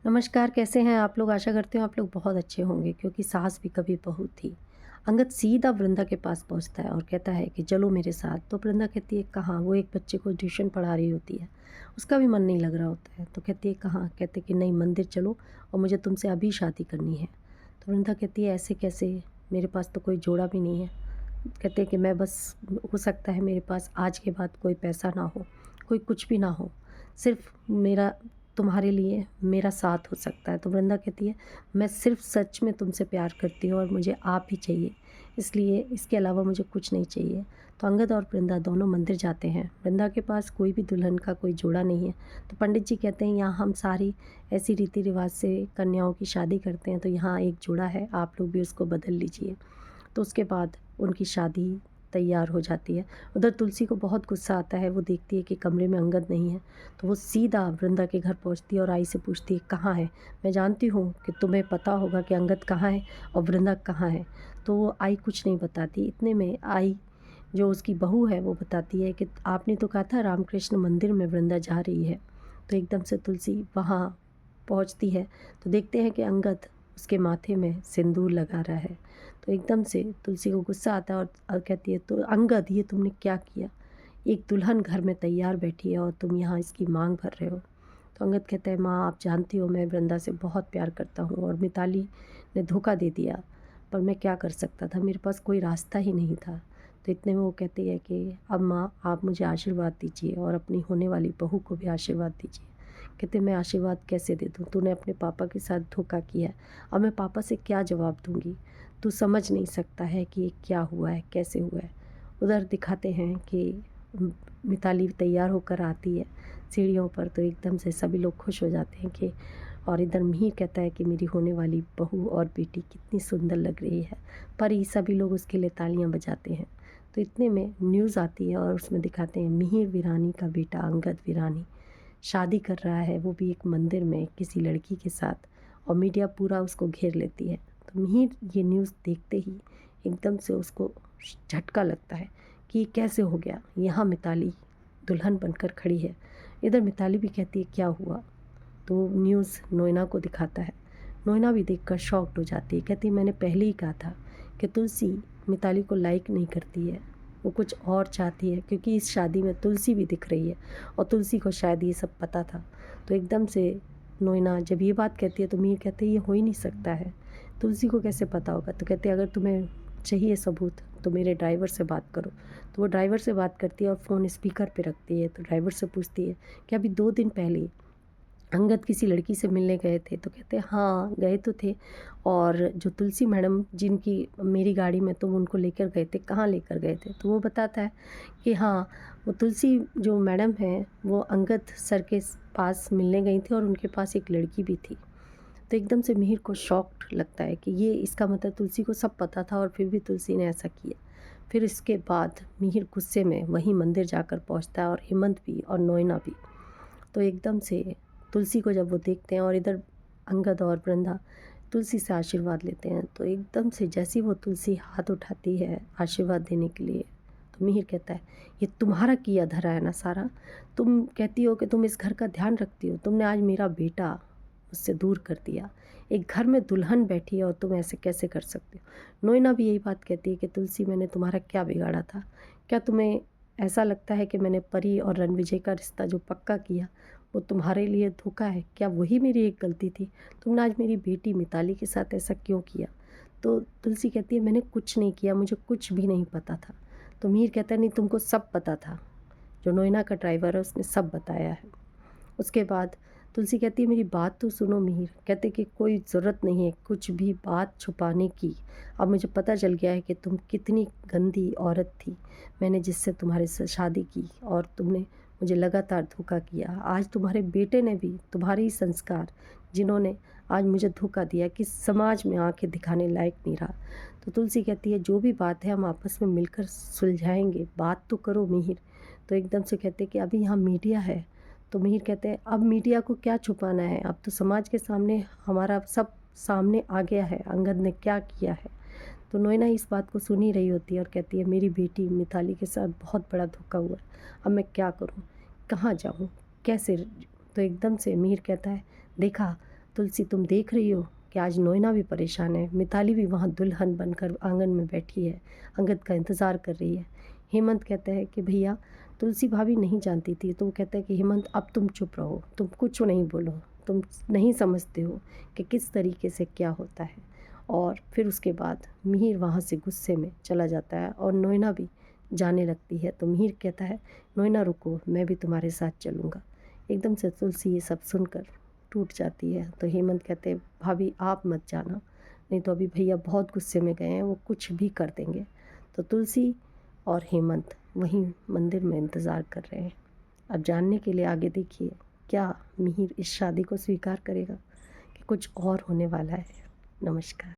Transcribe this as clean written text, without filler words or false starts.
नमस्कार, कैसे हैं आप लोग? आशा करती हूँ आप लोग बहुत अच्छे होंगे क्योंकि सास भी कभी बहू थी। अंगद सीधा वृंदा के पास पहुँचता है और कहता है कि चलो मेरे साथ। तो वृंदा कहती है कहाँ? वो एक बच्चे को ट्यूशन पढ़ा रही होती है। उसका भी मन नहीं लग रहा होता है। तो कहती है कहाँ? कहते कि नहीं, मंदिर चलो और मुझे तुमसे अभी शादी करनी है। तो वृंदा कहती है ऐसे कैसे? मेरे पास तो कोई जोड़ा भी नहीं है। कहते हैं कि मैं बस, हो सकता है मेरे पास आज के बाद कोई पैसा ना हो, कोई कुछ भी ना हो, सिर्फ़ मेरा तुम्हारे लिए मेरा साथ हो सकता है। तो वृंदा कहती है मैं सिर्फ़ सच में तुमसे प्यार करती हूँ और मुझे आप ही चाहिए, इसलिए इसके अलावा मुझे कुछ नहीं चाहिए। तो अंगद और वृंदा दोनों मंदिर जाते हैं। वृंदा के पास कोई भी दुल्हन का कोई जोड़ा नहीं है। तो पंडित जी कहते हैं यहाँ हम सारी ऐसी रीति रिवाज से कन्याओं की शादी करते हैं, तो यहाँ एक जोड़ा है, आप लोग भी उसको बदल लीजिए। तो उसके बाद उनकी शादी तैयार हो जाती है। उधर तुलसी को बहुत गुस्सा आता है। वो देखती है कि कमरे में अंगद नहीं है। तो वो सीधा वृंदा के घर पहुंचती है और आई से पूछती है कहाँ है? मैं जानती हूँ कि तुम्हें पता होगा कि अंगद कहाँ है और वृंदा कहाँ है। तो वो आई कुछ नहीं बताती। इतने में आई जो उसकी बहू है वो बताती है कि आपने तो कहा था रामकृष्ण मंदिर में वृंदा जा रही है। तो एकदम से तुलसी वहाँ पहुँचती है तो देखते हैं कि अंगद उसके माथे में सिंदूर लगा रहा है। तो एकदम से तुलसी को गुस्सा आता है और कहती है तो अंगद, ये तुमने क्या किया? एक दुल्हन घर में तैयार बैठी है और तुम यहाँ इसकी मांग भर रहे हो। तो अंगद कहता है माँ, आप जानती हो मैं वृंदा से बहुत प्यार करता हूँ और मिताली ने धोखा दे दिया, पर मैं क्या कर सकता था, मेरे पास कोई रास्ता ही नहीं था। तो इतने में वो कहती है कि अब माँ आप मुझे आशीर्वाद दीजिए और अपनी होने वाली बहू को भी आशीर्वाद दीजिए। कहते मैं आशीर्वाद कैसे दे दूँ? तूने अपने पापा के साथ धोखा किया है। अब मैं पापा से क्या जवाब दूँगी? तू समझ नहीं सकता है कि ये क्या हुआ है, कैसे हुआ है। उधर दिखाते हैं कि मिताली तैयार होकर आती है सीढ़ियों पर, तो एकदम से सभी लोग खुश हो जाते हैं कि, और इधर मिहिर कहता है कि मेरी होने वाली बहू और बेटी कितनी सुंदर लग रही है। पर ये सभी लोग उसके लिए तालियां बजाते हैं। तो इतने में न्यूज़ आती है और उसमें दिखाते हैं मिहिर वीरानी का बेटा अंगद वीरानी शादी कर रहा है, वो भी एक मंदिर में किसी लड़की के साथ, और मीडिया पूरा उसको घेर लेती है। तो मिहिर ये न्यूज़ देखते ही एकदम से उसको झटका लगता है कि ये कैसे हो गया, यहाँ मिताली दुल्हन बनकर खड़ी है। इधर मिताली भी कहती है क्या हुआ? तो न्यूज़ नोएना को दिखाता है। नोएना भी देखकर शॉक्ड हो जाती है। कहती है मैंने पहले ही कहा था कि तुलसी मिताली को लाइक नहीं करती है, वो कुछ और चाहती है, क्योंकि इस शादी में तुलसी भी दिख रही है और तुलसी को शायद ये सब पता था। तो एकदम से नोएना जब ये बात कहती है तो मीर कहते हैं ये हो ही नहीं सकता है, तुलसी को कैसे पता होगा? तो कहते हैं अगर तुम्हें चाहिए सबूत तो मेरे ड्राइवर से बात करो। तो वो ड्राइवर से बात करती है और फ़ोन स्पीकर पे रखती है। तो ड्राइवर से पूछती है कि अभी 2 दिन पहले अंगद किसी लड़की से मिलने गए थे? तो कहते हैं हाँ गए तो थे, और जो तुलसी मैडम जिनकी मेरी गाड़ी में तुम उनको लेकर गए थे, कहाँ लेकर गए थे? तो वो बताता है कि हाँ, वो तुलसी जो मैडम हैं वो अंगद सर के पास मिलने गई थी और उनके पास एक लड़की भी थी। तो एकदम से मिहिर को शॉक्ड लगता है कि ये इसका मतलब तुलसी को सब पता था और फिर भी तुलसी ने ऐसा किया। फिर इसके बाद मिहिर गुस्से में वहीं मंदिर जाकर पहुंचता है और हेमंत भी और नोएना भी। तो एकदम से तुलसी को जब वो देखते हैं और इधर अंगद और वृंदा तुलसी से आशीर्वाद लेते हैं, तो एकदम से जैसी वो तुलसी हाथ उठाती है आशीर्वाद देने के लिए, तो मिहिर कहता है ये तुम्हारा किया धरा है ना सारा। तुम कहती हो कि तुम इस घर का ध्यान रखती हो, तुमने आज मेरा बेटा मुझसे दूर कर दिया। एक घर में दुल्हन बैठी है और तुम ऐसे कैसे कर सकते हो? नोएना भी यही बात कहती है कि तुलसी मैंने तुम्हारा क्या बिगाड़ा था? क्या तुम्हें ऐसा लगता है कि मैंने परी और रणविजय का रिश्ता जो पक्का किया वो तुम्हारे लिए धोखा है? क्या वही मेरी एक गलती थी? तुमने आज मेरी बेटी मिताली के साथ ऐसा क्यों किया? तो तुलसी कहती है मैंने कुछ नहीं किया, मुझे कुछ भी नहीं पता था। तो मीर कहता है नहीं, तुमको सब पता था। जो नोएना का ड्राइवर है उसने सब बताया है। उसके बाद तुलसी कहती है मेरी बात तो सुनो मिहिर। कहते कि कोई ज़रूरत नहीं है कुछ भी बात छुपाने की। अब मुझे पता चल गया है कि तुम कितनी गंदी औरत थी। मैंने जिससे तुम्हारे साथ शादी की और तुमने मुझे लगातार धोखा किया। आज तुम्हारे बेटे ने भी तुम्हारे ही संस्कार, जिन्होंने आज मुझे धोखा दिया कि समाज में आंखें दिखाने लायक नहीं रहा। तो तुलसी कहती है जो भी बात है हम आपस में मिलकर सुलझाएंगे, बात तो करो मिहिर। तो एकदम से कहते कि अभी यहाँ मीडिया है। तो मिहिर कहते हैं अब मीडिया को क्या छुपाना है, अब तो समाज के सामने हमारा सब सामने आ गया है, अंगद ने क्या किया है। तो नोएना इस बात को सुन ही रही होती है और कहती है मेरी बेटी मिताली के साथ बहुत बड़ा धोखा हुआ है, अब मैं क्या करूं, कहाँ जाऊं, कैसे? तो एकदम से मिहिर कहता है देखा, तुलसी तुम देख रही हो कि आज नोएना भी परेशान है, मिताली भी वहाँ दुल्हन बनकर आंगन में बैठी है, अंगद का इंतज़ार कर रही है। हेमंत कहता है कि भैया तुलसी भाभी नहीं जानती थी, तो वो कहता है कि हेमंत अब तुम चुप रहो, तुम कुछ नहीं बोलो, तुम नहीं समझते हो कि किस तरीके से क्या होता है। और फिर उसके बाद मिहिर वहाँ से गुस्से में चला जाता है और नोएना भी जाने लगती है। तो मिहिर कहता है नोएना रुको, मैं भी तुम्हारे साथ चलूँगा। एकदम से तुलसी ये सब सुनकर टूट जाती है। तो हेमंत कहते हैं भाभी आप मत जाना, नहीं तो अभी भैया बहुत गुस्से में गए हैं, वो कुछ भी कर देंगे। तो तुलसी और हेमंत वहीं मंदिर में इंतज़ार कर रहे हैं। अब जानने के लिए आगे देखिए क्या मिहिर इस शादी को स्वीकार करेगा कि कुछ और होने वाला है। नमस्कार।